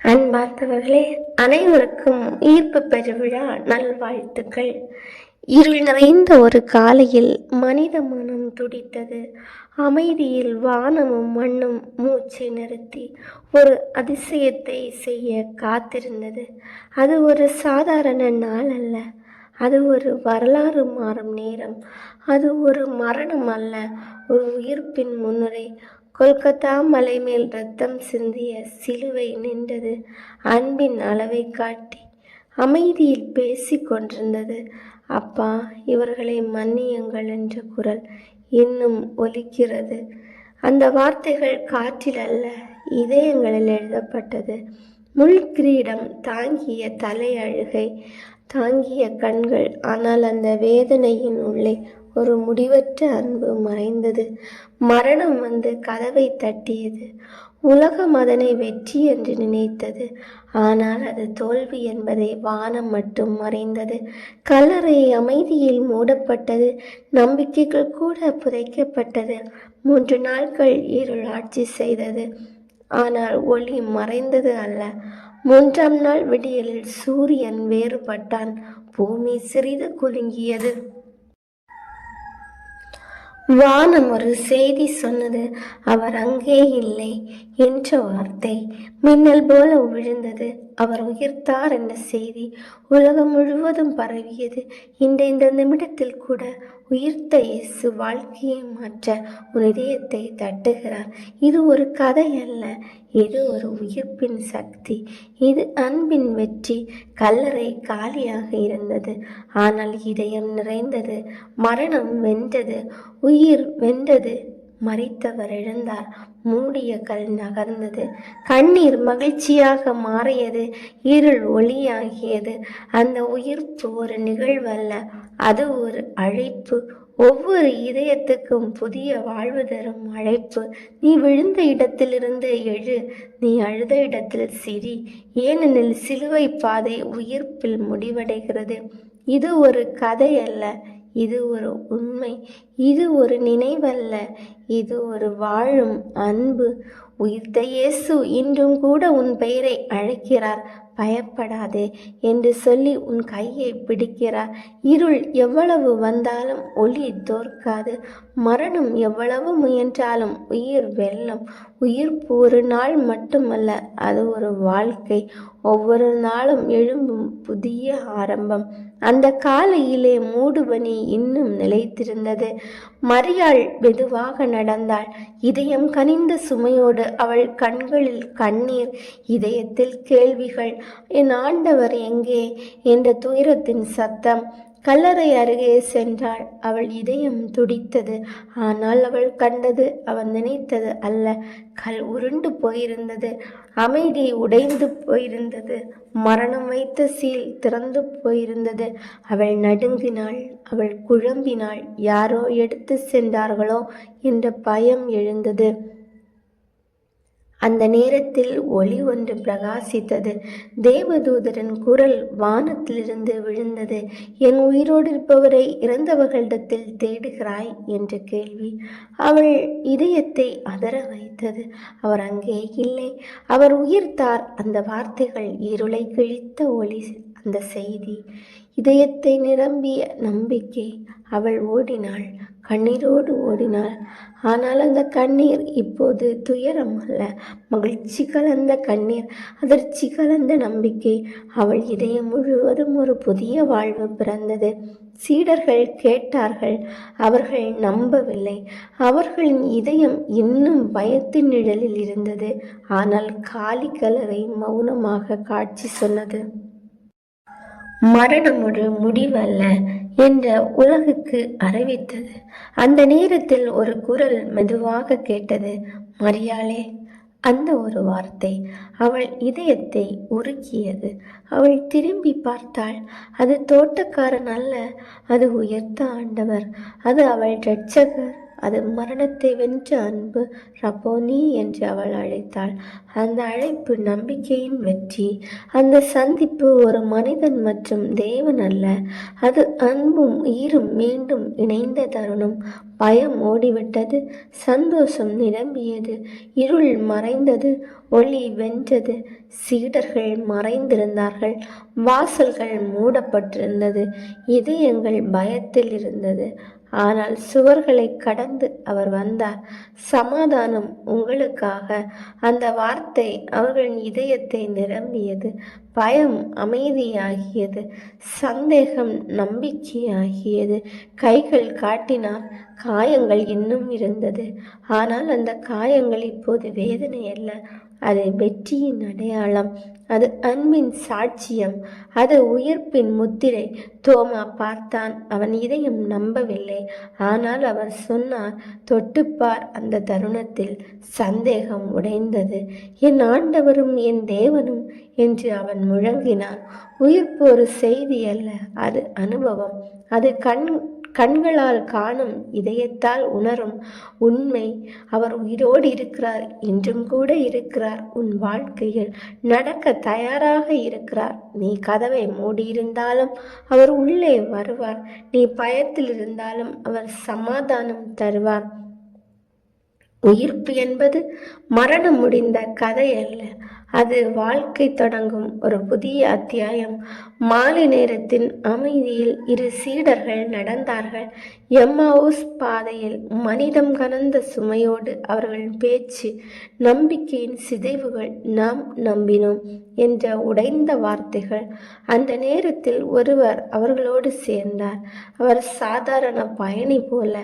அன்பார்ந்தவர்களே, அனைவருக்கும் ஈர்ப்பு பெருவிழா நல்வாழ்த்துக்கள். இருள் நிறைந்த ஒரு காலையில் மனித மனம் துடித்தது. அமைதியில் வானமும் மண்ணும் மூச்சை நிறுத்தி ஒரு அதிசயத்தை செய்ய காத்திருந்தது. அது ஒரு சாதாரண நாள் அல்ல, அது ஒரு வரலாறு மாறும் நேரம். அது ஒரு மரணம் அல்ல, ஒரு உயிர்ப்பின் முன்னுரை. கொல்கத்தா மலை மேல் ரத்தம் சிந்திய சிலுவை நின்றது. அன்பின் அளவை காட்டி அமைதியில் பேசி கொண்டிருந்தது. அப்பா, இவர்களை மன்னியுங்கள் என்ற குரல் இன்னும் ஒலிக்கிறது. அந்த வார்த்தைகள் காற்றில் அல்ல, இதயங்களில் எழுதப்பட்டது. முள் கிரீடம் தாங்கிய தலை, அழுகை தாங்கிய கண்கள். ஆனால் அந்த வேதனையின் உள்ளே ஒரு முடிவற்ற அன்பு மறைந்தது. மரணம் வந்து கதவை தட்டியது. உலகம் அதனை வெற்றி என்று நினைத்தது. ஆனால் அது தோல்வி என்பதை வானம் மட்டும் மறைந்தது. கல்லறை அமைதியில் மூடப்பட்டது. நம்பிக்கைகள் கூட புதைக்கப்பட்டது. 3 நாட்கள் இருள் ஆட்சி செய்தது. ஆனால் ஒளி மறைந்தது அல்ல. 3ஆம் நாள் விடியலில் சூரியன் வேறுபட்டான். பூமி சிறிது குலுங்கியது. வானம் ஒரு செய்தி சொன்னது. அவர் அங்கே இல்லை என்ற வார்த்தை மின்னல் போல விழுந்தது. அவர் உயிர்த்தார் என்ற செய்தி உலகம் முழுவதும் பரவியது. இந்த நிமிடத்தில் கூட உயிர்த்த இயேசு வாழ்க்கையை மாற்ற உன் இதயத்தை தட்டுகிறார். இது ஒரு கதை அல்ல, இது ஒரு உயிர்ப்பின் சக்தி. இது அன்பின் வெற்றி. கல்லறை காலியாக இருந்தது, ஆனால் இதயம் நிறைந்தது. மரணம் வென்றது, உயிர் வென்றது. மரித்தவர் எழுந்தார். மூடிய கல் நகர்ந்தது. கண்ணீர் மகிழ்ச்சியாக மாறியது. இருள் ஒளியாகியது. அந்த உயிர்ப்பு ஒரு நிகழ்வல்ல, அது ஒரு அழைப்பு. ஒவ்வொரு இதயத்துக்கும் புதிய வாழ்வு தரும் அழைப்பு. நீ விழுந்த இடத்திலிருந்து எழு, நீ அழுத இடத்தில் சிரி. ஏனெனில் சிலுவை பாதை உயிர்ப்பில் முடிவடைகிறது. இது ஒரு கதை அல்ல, இது ஒரு உண்மை. இது ஒரு நினைவல்ல, இது ஒரு வாழும் அன்பு. உயிர்த்த இயேசு இன்றும் கூட உன் பெயரை அழைக்கிறார். பயப்படாதே என்று சொல்லி உன் கையை பிடிக்கிறார். இருள் எவ்வளவு வந்தாலும் ஒளி தோற்காது. மரணம் எவ்வளவு முயன்றாலும் உயிர் வெல்லும். உயிர்ப்பு ஒரு நாள் மட்டுமல்ல, அது ஒரு வாழ்க்கை. ஒவ்வொரு நாளும் எழும்பும் புதிய ஆரம்பம். அந்த காலையிலே மூடுபனி இன்னும் நிலைத்திருந்தது. மரியாள் மெதுவாக நடந்தாள். இதயம் கனிந்த சுமையோடு. அவள் கண்களில் கண்ணீர், இதயத்தில் கேள்விகள். என் ஆண்டவர் எங்கே என்ற துயரத்தின் சத்தம். கல்லறை அருகே சென்றாள். அவள் இதயம் துடித்தது. ஆனால் அவள் கண்டது, அவள் நினைத்தது அல்ல. கல் உருண்டு போயிருந்தது. அமைதி உடைந்து போயிருந்தது. மரணம் வைத்த சீல் திறந்து போயிருந்தது. அவள் நடுங்கினாள். அவள் குழம்பினாள். யாரோ எடுத்து சென்றார்களோ என்ற பயம் எழுந்தது. அந்த நேரத்தில் ஒளி ஒன்று பிரகாசித்தது. தேவதூதரின் குரல் வானத்திலிருந்து விழுந்தது. என் உயிரோடு இருப்பவரை இறந்தவர்களிடத்தில் தேடுகிறாய் என்ற கேள்வி அவள் இதயத்தை அதர வைத்தது. அவர் அங்கே இல்லை, அவர் உயிர்த்தார். அந்த வார்த்தைகள் இருளை கிழித்த ஒளி. அந்த செய்தி இதயத்தை நிரம்பிய நம்பிக்கை. அவள் ஓடினாள், கண்ணீரோடு ஓடினாள். ஆனால் அந்த கண்ணீர் இப்போது துயரம் அல்ல, மகிழ்ச்சி கலந்த கண்ணீர், அதிர்ச்சி கலந்த நம்பிக்கை. அவள் இதயம் முழுவதும் ஒரு புதிய வாழ்வு பிறந்தது. சீடர்கள் கேட்டார்கள், அவர்கள் நம்பவில்லை. அவர்களின் இதயம் இன்னும் பயத்தின் நிழலில் இருந்தது. ஆனால் காலி கல்லறை மௌனமாக காட்சி சொன்னது. மரணம் ஒரு முடிவல்ல என்ற உலகுக்கு அறிவித்தது. அந்த நேரத்தில் ஒரு குரல் மெதுவாக கேட்டது, மரியாளே. அந்த ஒரு வார்த்தை அவள் இதயத்தை உருக்கியது. அவள் திரும்பி பார்த்தாள். அது தோட்டக்காரன் அல்ல, அது உயர்த்த ஆண்டவர். அது அவள் இரட்சகர். அது மரணத்தை வென்ற அன்பு. ரப்போனி என்று அவள் அழைத்தாள். அந்த அழைப்பு நம்பிக்கையின் வெற்றி. அந்த சந்திப்பு ஒரு மனிதன் மற்றும் தேவன் அல்ல, அது அன்பும் உயிரும் மீண்டும் இணைந்த தருணம். பயம் ஓடிவிட்டது, சந்தோஷம் நிரம்பியது, இருள் மறைந்தது, ஒளி வென்றது. சீடர்கள் மறைந்திருந்தார்கள், வாசல்கள் மூடப்பட்டிருந்தது, இதயங்கள் பயத்தில் இருந்தது. ஆனால் சுவர்களை கடந்து அவர் வந்தார். சமாதானம் உங்களுக்காக. அந்த வார்த்தை அவர்களின் இதயத்தை நிரம்பியது. பயம் அமைதியாகியது, சந்தேகம் நம்பிக்கையாகியது. கைகள் காட்டினார். காயங்கள் இன்னும் இருந்தது, ஆனால் அந்த காயங்கள் இப்போது வேதனை அல்ல, அது வெற்றியின் அடையாளம், அது அன்பின் சாட்சியம், அது உயிர்ப்பின் முத்திரை. தோமா பார்த்தான். அவன் இதயம் நம்பவில்லை. ஆனால் அவர் சொன்னார், தொட்டுப்பார். அந்த தருணத்தில் சந்தேகம் உடைந்தது. என் ஆண்டவரும் என் தேவனும் என்று அவன் முழங்கினான். உயிர்ப்பு ஒரு செய்தி அல்ல, அது அனுபவம். அது கண்களால் காணும், இதயத்தால் உணரும் உண்மை. அவர் உயிரோடு இருக்கிறார், இன்றும் கூட இருக்கிறார். உன் வாழ்க்கையில் நடக்க தயாராக இருக்கிறார். நீ கதவை மூடியிருந்தாலும் அவர் உள்ளே வருவார். நீ பயத்தில் இருந்தாலும் அவர் சமாதானம் தருவார். உயிர்ப்பு என்பது மரணம் முடிந்த கதை அல்ல, அது வாழ்க்கை தொடங்கும் ஒரு புதிய அத்தியாயம். மாலை நேரத்தின் அமைதியில் இரு சீடர்கள் நடந்தார்கள். எம்மாவுஸ் பாதையில் மனிதம் கலந்த சுமையோடு அவர்களின் பேச்சு, நம்பிக்கையின் சிதைவுகள், நாம் நம்பினோம் என்ற உடைந்த வார்த்தைகள். அந்த நேரத்தில் ஒருவர் அவர்களோடு சேர்ந்தார். அவர் சாதாரண பயணி போல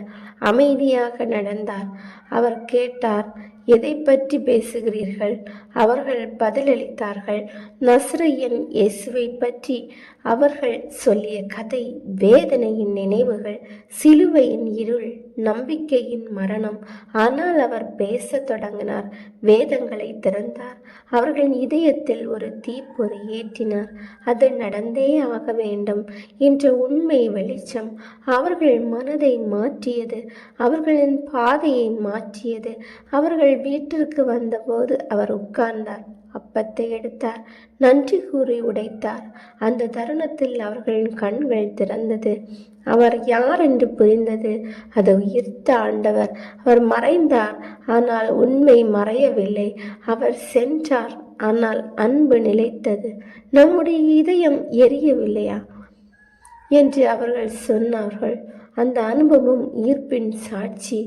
அமைதியாக நடந்தார். அவர் கேட்டார், எதை பற்றி பேசுகிறீர்கள்? அவர்கள் பதிலளித்தார்கள், நசரேயன் இயேசுவை பற்றி. அவர்கள் சொல்லிய கதை வேதனையின் நினைவுகள், சிலுவையின் இருள், நம்பிக்கையின் மரணம். ஆனால் அவர் பேசத் தொடங்கினார், வேதங்களை திறந்தார், அவர்களின் இதயத்தில் ஒரு தீப்பொறி ஏற்றினார். அது நடந்தே ஆக வேண்டும் என்ற உண்மை வெளிச்சம் அவர்கள் மனதை மாற்றியது, அவர்களின் பாதையை மாற்றியது. அவர்கள் வீட்டிற்கு வந்தபோது அவர் உட்கார்ந்தார், அப்பத்தை எடுத்தார், நன்றி கூறி உடைத்தார். அந்த தருணத்தில் அவர்களின் கண்கள் திறந்தது. அவர் யார் என்று புரிந்தது. அது உயிர்த்த ஆண்டவர். அவர் மறைந்தார், ஆனால் உண்மை மறையவில்லை. அவர் சென்றார், ஆனால் அன்பு நிலைத்தது. நம்முடைய இதயம் எரியவில்லையா என்று அவர்கள் சொன்னார்கள். அந்த அனுபவம் ஈர்ப்பின் சாட்சி.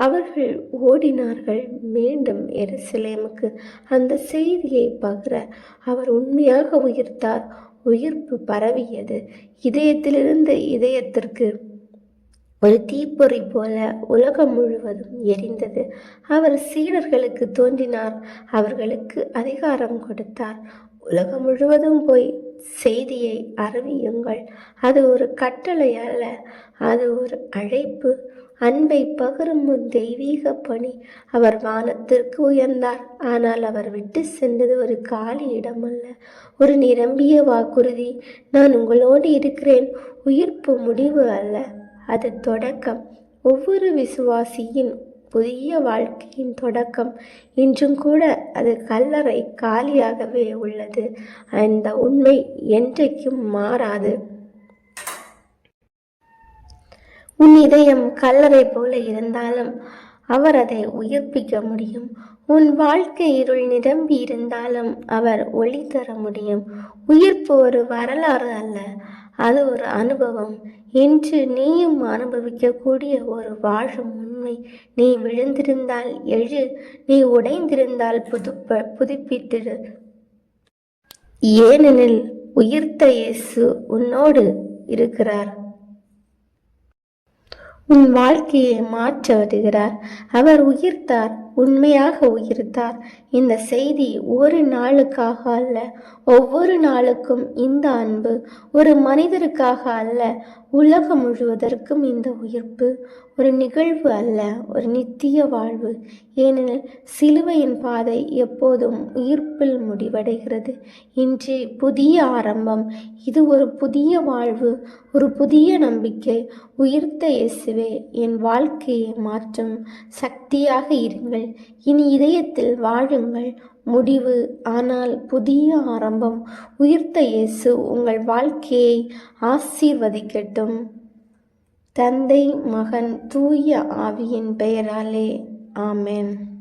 அவர்கள் ஓடினார்கள் மீண்டும் எருசலேமுக்கு அந்த செய்தியை பகிர. அவர் உண்மையாக உயிர்த்தார். உயிர்ப்பு பரவியது, இதயத்திலிருந்து இதயத்திற்கு ஒரு தீப்பொறி போல உலகம் முழுவதும் எரிந்தது. அவர் சீடர்களுக்கு தோன்றினார், அவர்களுக்கு அதிகாரம் கொடுத்தார். உலகம் முழுவதும் போய் செய்தியை அறிவியுங்கள். அது ஒரு கட்டளை அல்ல, அது ஒரு அழைப்பு. அன்பை பகிரும் ஒரு தெய்வீக பணி. அவர் வானத்திற்கு உயர்ந்தார், ஆனால் அவர் விட்டு சென்றது ஒரு காலி இடம் அல்ல, ஒரு நிரம்பிய வாக்குறுதி. நான் உங்களோடு இருக்கிறேன். உயிர்ப்பு முடிவு அல்ல, அது தொடக்கம். ஒவ்வொரு விசுவாசியின் புதிய வாழ்க்கையின் தொடக்கம். இன்றும் கூட அது கல்லறை காலியாகவே உள்ளது. அந்த உண்மை என்றைக்கும் மாறாது. உன் இதயம் கல்லறை போல இருந்தாலும் அவர் அதை உயிர்ப்பிக்க முடியும். உன் வாழ்க்கை இருள் நிரம்பி இருந்தாலும் அவர் ஒளி தர முடியும். உயிர்ப்பு ஒரு வரலாறு அல்ல, அது ஒரு அனுபவம். இன்று நீயும் அனுபவிக்கக்கூடிய ஒரு வாழும் உண்மை. நீ விழுந்திருந்தால் எழு, நீ உடைந்திருந்தால் புதுப்பித்திரு. ஏனெனில் உயிர்த்த இயேசு உன்னோடு இருக்கிறார். உன் வாழ்க்கையை மாற்ற வருகிறார். அவர் உயிர்த்தார், உண்மையாக உயிர்த்தார். இந்த செய்தி ஒரு நாளுக்காக அல்ல, ஒவ்வொரு நாளுக்கும் இந்த அன்பு. ஒரு மனிதருக்காக அல்ல, உலகம் முழுவதற்கும் இந்த உயிர்ப்பு. ஒரு நிகழ்வு அல்ல, ஒரு நித்திய வாழ்வு. ஏனெனில் சிலுவையின் பாதை எப்போதும் உயிர்ப்பில் முடிவடைகிறது. இன்று புதிய ஆரம்பம். இது ஒரு புதிய வாழ்வு, ஒரு புதிய நம்பிக்கை. உயிர்த்த இயேசுவே என் வாழ்க்கையை மாற்றும் சக்தியாக இருங்கள். இனி இதயத்தில் வாழுங்கள். முடிவு ஆனால் புதிய ஆரம்பம். உயிர்த்த இயேசு உங்கள் வாழ்க்கையை ஆசீர்வதிக்கட்டும். தந்தை, மகன், தூய ஆவியின் பெயராலே ஆமென்.